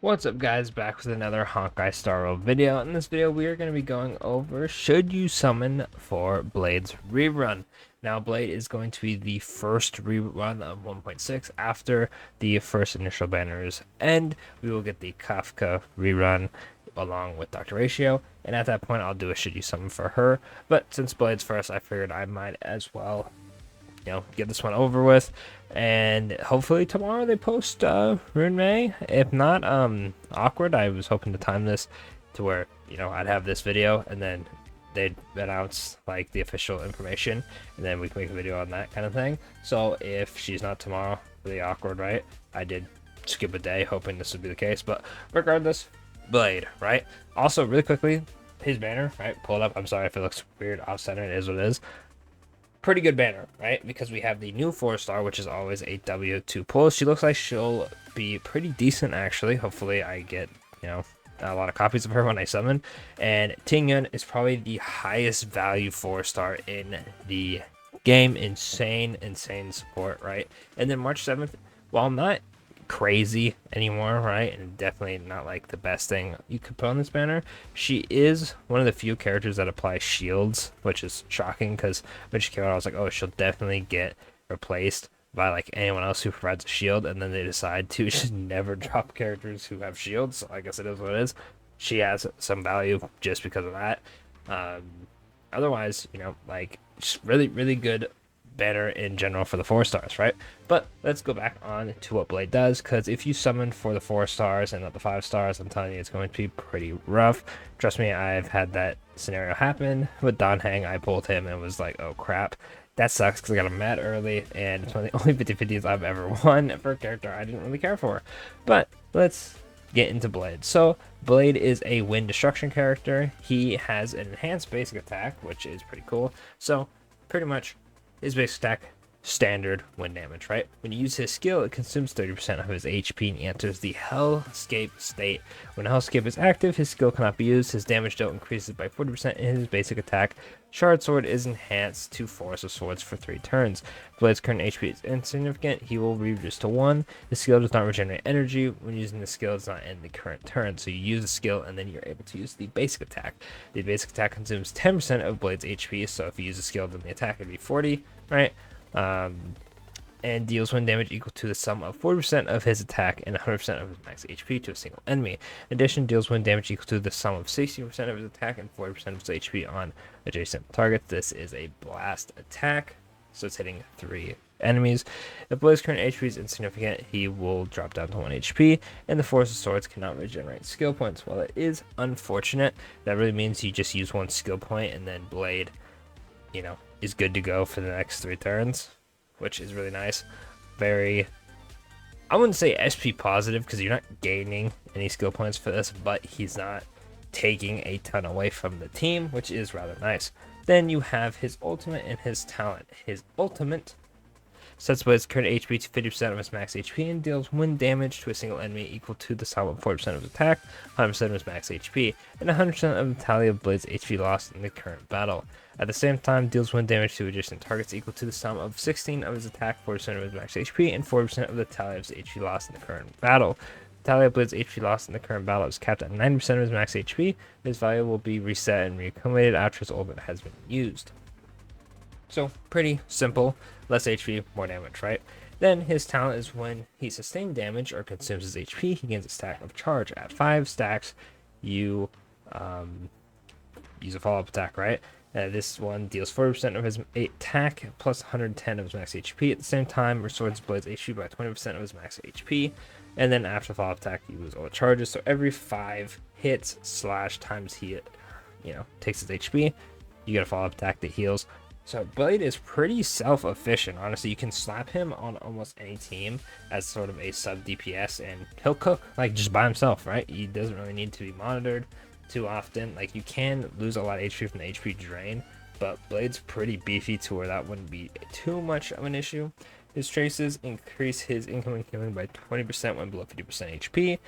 What's up guys, back with another Honkai Star Rail video. In this video we are going to be going over should you summon for Blade's rerun. Now Blade is going to be the first rerun of 1.6 after the first initial banners end. We will get the Kafka rerun along with Dr. Ratio, and at that point I'll do a should you summon for her. But since Blade's first, I figured I might as well get this one over with, and hopefully tomorrow they post Rune May. If not, awkward. I was hoping to time this to where I'd have this video and then they'd announce like the official information, and then we can make a video on that kind of thing. So if she's not tomorrow, really awkward, right? I did skip a day hoping this would be the case, but regardless, Blade, right? Also, really quickly, his banner, right? Pull it up. I'm sorry if it looks weird off center. It is what it is. Pretty good banner, right? Because we have the new 4-star, which is always a W2 pull. She looks like she'll be pretty decent, actually. Hopefully I get, a lot of copies of her when I summon. And Tingyun is probably the highest value 4-star in the game. Insane support, right? And then March 7th, while not crazy anymore, right, and definitely not like the best thing you could put on this banner, she is one of the few characters that apply shields, which is shocking because when she came out I was like, oh, she'll definitely get replaced by like anyone else who provides a shield, and then they decide to just never drop characters who have shields. So I guess it is what it is. She has some value just because of that. Otherwise, like, just really good banner in general for the 4-stars, right? But let's go back on to what Blade does, because if you summon for the 4-stars and not the 5-stars, I'm telling you, it's going to be pretty rough. Trust me, I've had that scenario happen with Don Hang. I pulled him and was like, oh crap, that sucks, because I got him mad early, and it's one of the only 50-50s I've ever won for a character I didn't really care for. But let's get into Blade. So Blade is a wind destruction character. He has an enhanced basic attack, which is pretty cool. So pretty much his basic attack, standard wind damage, right? When you use his skill, it consumes 30% of his HP and he enters the Hellscape state. When Hellscape is active, his skill cannot be used. His damage dealt increases by 40% in his basic attack. Shard Sword is enhanced to Force of Swords for 3 turns. Blade's current HP is insignificant. He will reduce to 1. The skill does not regenerate energy. When using the skill, it does not end the current turn. So you use the skill and then you're able to use the basic attack. The basic attack consumes 10% of Blade's HP. So if you use the skill, then the attack would be 40, right? And deals wind damage equal to the sum of 40% of his attack and 100% of his max HP to a single enemy. In addition, deals wind damage equal to the sum of 60% of his attack and 40% of his HP on adjacent targets. This is a blast attack, so it's hitting 3 enemies. If Blade's current HP is insignificant, he will drop down to 1 HP, and the Force of Swords cannot regenerate skill points. While it is unfortunate, that really means you just use 1 skill point, and then Blade, is good to go for the next 3 turns, which is really nice. Very, I wouldn't say SP positive because you're not gaining any skill points for this, but he's not taking a ton away from the team, which is rather nice. Then you have his ultimate and his talent. His ultimate sets Blade's current HP to 50% of his max HP and deals wind damage to a single enemy equal to the sum of 40% of his attack, 100% of his max HP, and 100% of the tally of Blade's HP lost in the current battle. At the same time, deals wind damage to adjacent targets equal to the sum of 16 of his attack, 40% of his max HP, and 40% of the tally of his HP lost in the current battle. The tally of Blade's HP lost in the current battle is capped at 90% of his max HP. His value will be reset and reaccumulated after his ultimate has been used. So pretty simple, less HP, more damage, right? Then his talent is when he sustains damage or consumes his HP, he gains a stack of charge. At 5 stacks, you use a follow-up attack, right? This one deals 40% of his attack plus 110 of his max HP. At the same time, restores Blade's HP by 20% of his max HP. And then after follow-up attack, you lose all the charges. So every 5 hits / times he, takes his HP, you get a follow-up attack that heals. So Blade is pretty self-efficient, honestly. You can slap him on almost any team as sort of a sub DPS and he'll cook like just by himself, right? He doesn't really need to be monitored too often. Like, you can lose a lot of HP from the HP drain, but Blade's pretty beefy to where that wouldn't be too much of an issue. His traces increase his incoming healing by 20% when below 50% HP.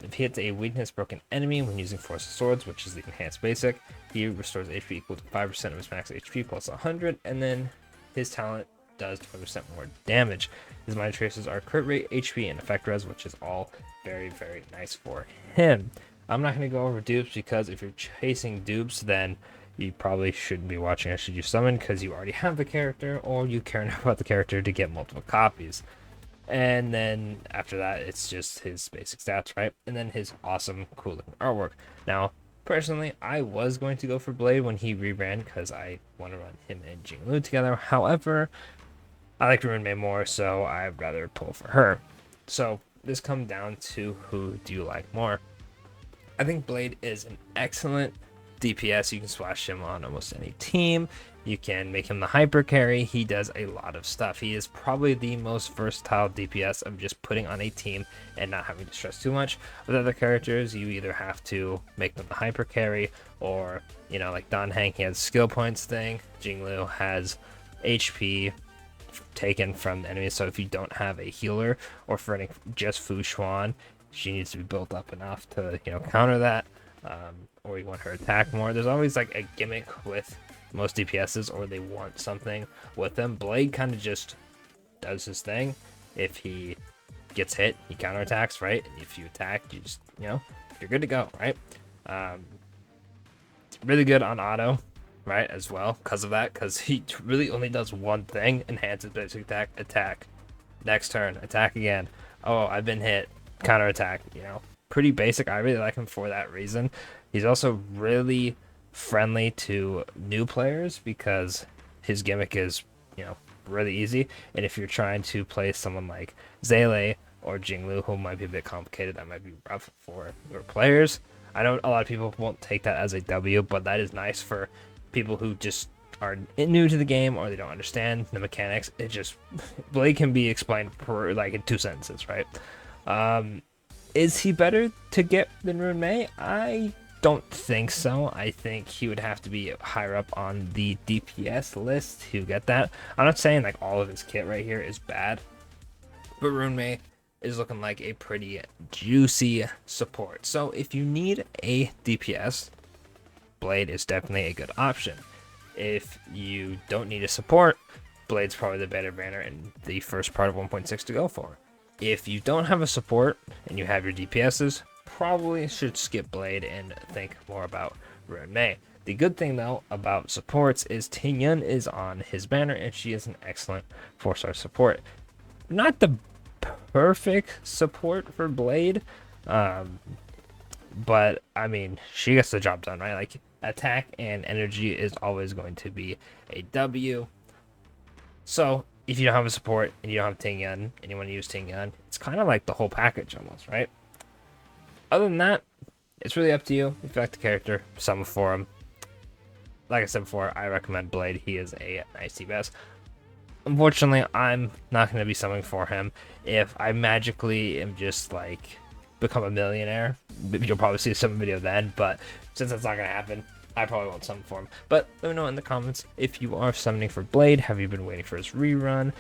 If he hits a weakness broken enemy when using Force of Swords, which is the enhanced basic, he restores HP equal to 5% of his max HP plus 100, and then his talent does 20% more damage. His minor traces are crit rate, HP, and effect res, which is all very, very nice for him. I'm not going to go over dupes because if you're chasing dupes, then you probably shouldn't be watching I Should You Summon because you already have the character or you care enough about the character to get multiple copies. And then after that, it's just his basic stats, right? And then his awesome, cool looking artwork. Now, personally, I was going to go for Blade when he reran because I want to run him and Jinglu together. However, I like Rerun May more, so I'd rather pull for her. So this comes down to who do you like more. I think Blade is an excellent DPS. You can splash him on almost any team. You can make him the hyper carry. He does a lot of stuff. He is probably the most versatile DPS of just putting on a team and not having to stress too much. With other characters, you either have to make them the hyper carry or, you know, like Don Hank, he has skill points thing. Jinglu has HP taken from the enemy. So if you don't have a healer or for any just Fu Xuan, she needs to be built up enough to, you know, counter that. Or you want her attack more. There's always like a gimmick with most DPSs, or they want something with them. Blade kind of just does his thing. If he gets hit, he counterattacks, right? And if you attack, you just, you know, you're good to go, right? It's really good on auto, right, as well, because of that, because he really only does one thing: enhances basic attack. Next turn, attack again. Oh, I've been hit, counterattack, you know. Pretty basic. I really like him for that reason. He's also really friendly to new players because his gimmick is, you know, really easy. And if you're trying to play someone like Zele or Jinglu, who might be a bit complicated, that might be rough for your players. I know a lot of people won't take that as a W, but that is nice for people who just are new to the game or they don't understand the mechanics. It just, Blade can be explained per, like in 2 sentences, right? Is he better to get than Rerun May? I don't think so. I think he would have to be higher up on the DPS list to get that. I'm not saying like all of his kit right here is bad, but Rerun May is looking like a pretty juicy support. So if you need a DPS, Blade is definitely a good option. If you don't need a support, Blade's probably the better banner in the first part of 1.6 to go for. If you don't have a support and you have your DPSs, probably should skip Blade and think more about Rerun May. The good thing though about supports is Tingyun is on his banner and she is an excellent 4-star support. Not the perfect support for Blade, but I mean, she gets the job done, right? Like attack and energy is always going to be a W. So if you don't have a support and you don't have Tingyun and you want to use Tingyun, it's kind of like the whole package almost, right? Other than that, it's really up to you. If you like the character, summon for him. Like I said before, I recommend Blade. He is a nice DPS. Unfortunately, I'm not going to be summoning for him. If I magically am just like become a millionaire, you'll probably see some video then. But since that's not going to happen, I probably won't summon for him. But let me know in the comments if you are summoning for Blade. Have you been waiting for his rerun?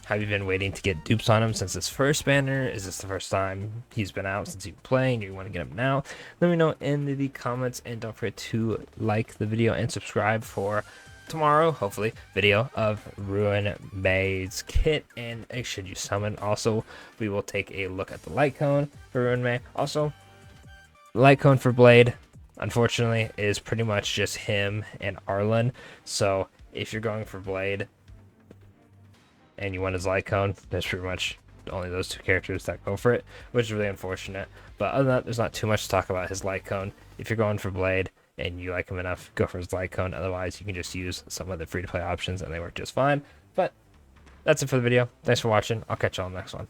Have you been waiting to get dupes on him since his first banner? Is this the first time he's been out since you've been playing? Do you want to get him now? Let me know in the comments, and don't forget to like the video and subscribe for tomorrow, hopefully, video of Rerun May's kit and a Should You Summon. Also, we will take a look at the light cone for Rerun May. Also, light cone for Blade, unfortunately, is pretty much just him and Arlen. So if you're going for Blade and you want his light cone, there's pretty much only those 2 characters that go for it, which is really unfortunate. But other than that, there's not too much to talk about his light cone. If you're going for Blade and you like him enough, go for his light cone. Otherwise, you can just use some of the free-to-play options and they work just fine. But that's it for the video. Thanks for watching. I'll catch you on the next one.